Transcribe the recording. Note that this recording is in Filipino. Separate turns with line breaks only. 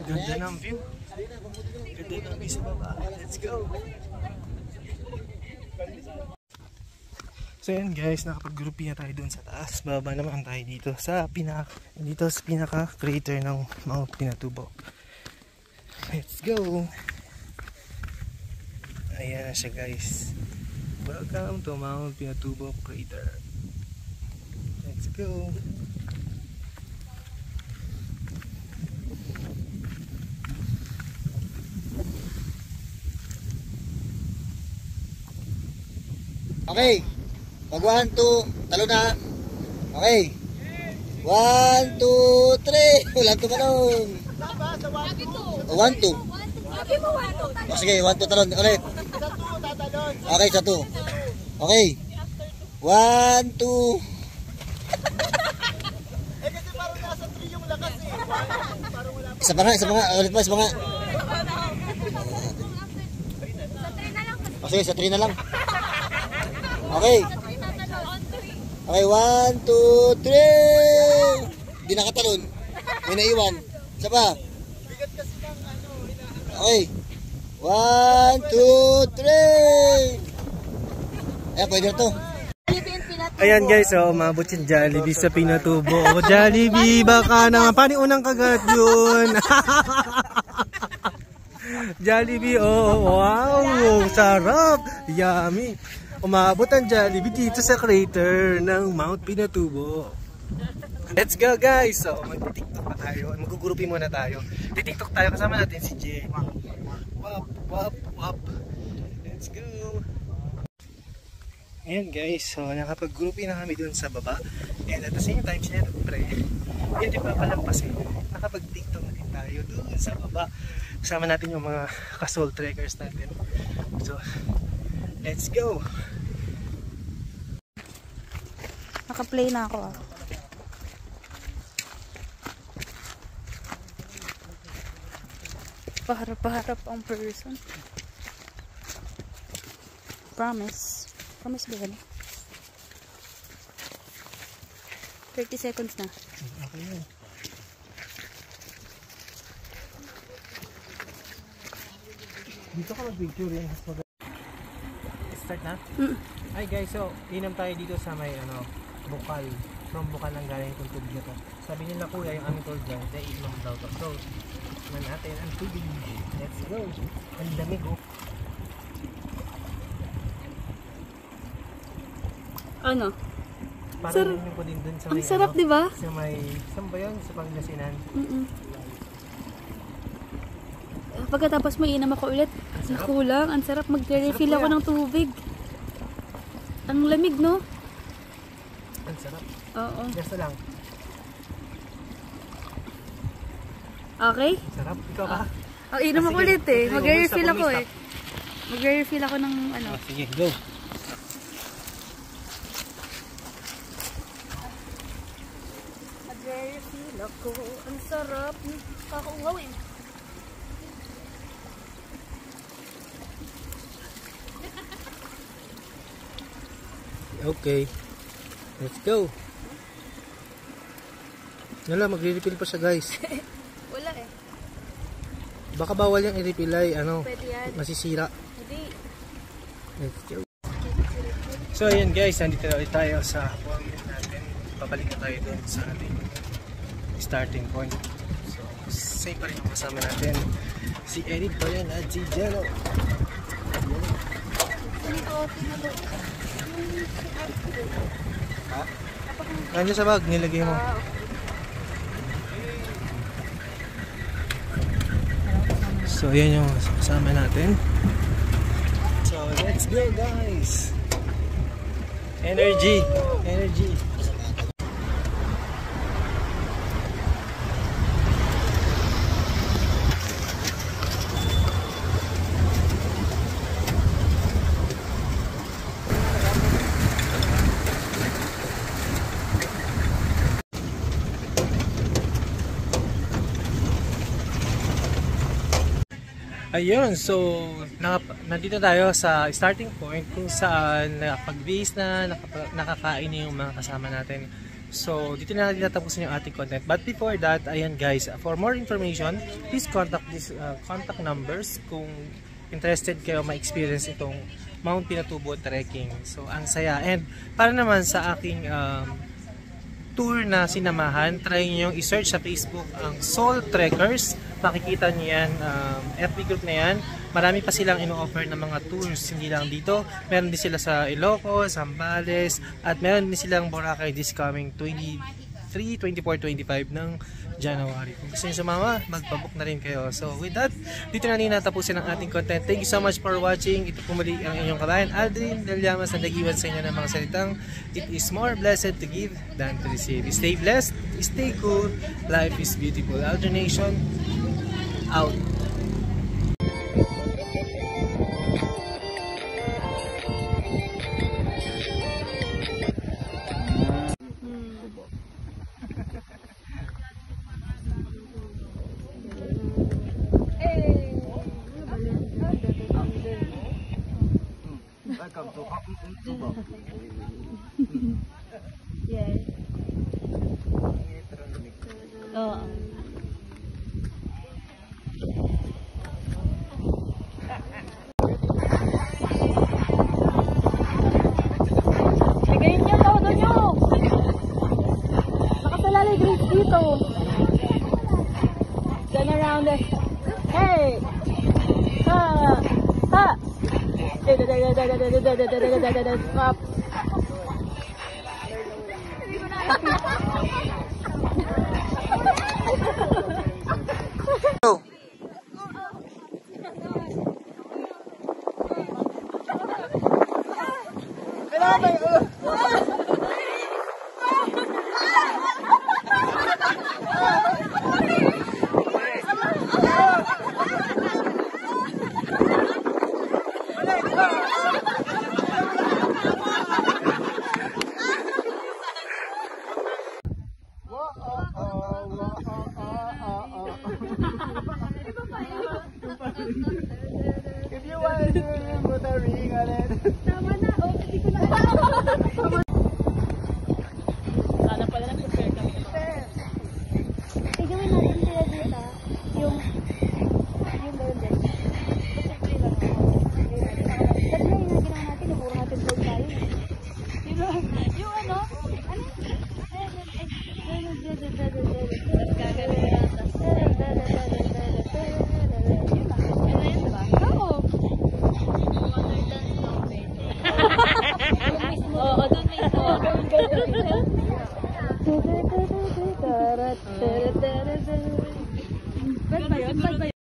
Ganda ng view. Ganda ng view sa baba. Let's go! So yan guys, nakapag-groupie na tayo dun sa taas. Baba naman tayo dito sa pinaka crater ng Mount Pinatubo. Let's go! Ayan na siya guys. Welcome to Mount Pinatubo Crater. Let's go!
Okay. Mag 1, 2, talo na. Okay. 1, 2, 3. Walang tumalon. 1, 2. Sige, 1, 2, talon. Ulit. Okay, sa 2. Okay. 1, 2.
Kasi parang nasa 3 yung lakas eh.
Isa pa nga. Ulit pa, isa pa nga. Sige, sa 3 na lang. Okay. Okay, 1, 2, 3. Di nakatalon. May naiwan. Isa pa. Okay. 1, 2, 3. Ayan, pwede na to.
Ayan guys, oh, umabot yung Jollibee sa Pinatubo. Oh, Jollibee, baka naman. Paniunang kagat yun. Jollibee, oh, wow, sarap. Yummy. Umabot ang Jollibee dito sa crater ng Mount Pinatubo. Let's go guys! So, mag-tiktok pa tayo. Mag-groupie muna tayo. Titiktok tayo, kasama natin si Jay. Wap. Let's go! Ayan guys, so nakapag-groupie na kami dun sa baba. And at the same time, syempre, hindi pa palampasin. Nakapag-tiktok na din tayo dun sa baba. Kasama natin yung mga ka-soul trekkers natin. So, let's go!
Naka-play na ako. Paharap-paharap ang person. Promise. Promise ba yan? 30 seconds na.
Okay na. Dito ka mag-picture yan. Start na? Hi guys, so inom tayo dito sa may bukal. From bukal lang galing itong tubig na to. Sabi nila kuya, yung aming tour dyan, they inom daw to. So, naman natin ang tubig. Let's go! Ang lamig oh.
Ano?
Parang inom ko din dun sa may
ang sarap, di ba?
Sa may, saan ba yun? Sa Pangasinan.
Pagkatapos may inam ako ulit. Nakulang. Ang sarap, mag-refill ako ng tubig. Ang lamig, no?
Ang sarap.
Oo.
Basta lang.
Okay?
Sarap. Ikaw ba?
Ang inam ako ulit eh. Mag-refill ako eh. Mag-refill ako ng ano.
Sige, go.
Mag-refill ako. Ang sarap. Kakauhaw eh.
Okay. Let's go. Wala, magre-refill pa siya guys.
Wala eh.
Baka bawal yung i-refill ay
Pwede yan.
masisira.
Hindi.
Let's go. So ayan guys, nandito na ulit tayo sa appointment natin. Babalik na tayo doon sa ating starting point. So, safe pa rin yung kasama natin. Si Eric pa yan at si Jello. Ha? Nandiyan sa bag, nilagay mo. So yan yung kasama natin. So let's go guys. Energy. Energy. Ayun, so nandito tayo sa starting point kung saan nakapag-base na, nakakain yung mga kasama natin. So, dito na natin natapusin yung ating content. But before that, ayan guys, for more information, please contact these contact numbers kung interested kayo ma-experience itong Mount Pinatubo trekking. So, ang saya. And para naman sa aking tour na sinamahan, try nyo yung i-search sa Facebook ang Soul Trekkers. Makikita nyo yan, FB group na yan. Marami pa silang ino-offer ng mga tours, hindi lang dito. Meron din sila sa Ilocos, Zambales, at meron din silang Boracay this coming 23, 24, 25 ng January. Kung gusto nyo sumama, magpabook na rin kayo. So with that, dito na rin natapusin ang ating content. Thank you so much for watching. Ito po muli ang inyong kabayan, Aldrin Del Llamas, na nag-iwan sa inyo ng mga salitang, it is more blessed to give than to receive. Stay blessed, stay cool, life is beautiful. Aldrin Nation, out.
Welcome to Tubo.
Yes. Oo. Lagayin niyo todo niyo. Nakasalalay grades dito. Turn around it. Hey! Ha! Ha! Stop.
Go.
If you want to put a ring on it.
Tama na. Oh, hindi ko na alam. Sana pala nag-prepare kami. Gawin natin sila dito. Yung meron din. Simple lang ako. Dati na yung ginawa natin, puro natin vlog tayo. Yung ano? Oo, doon mismo. Ba't ba yun?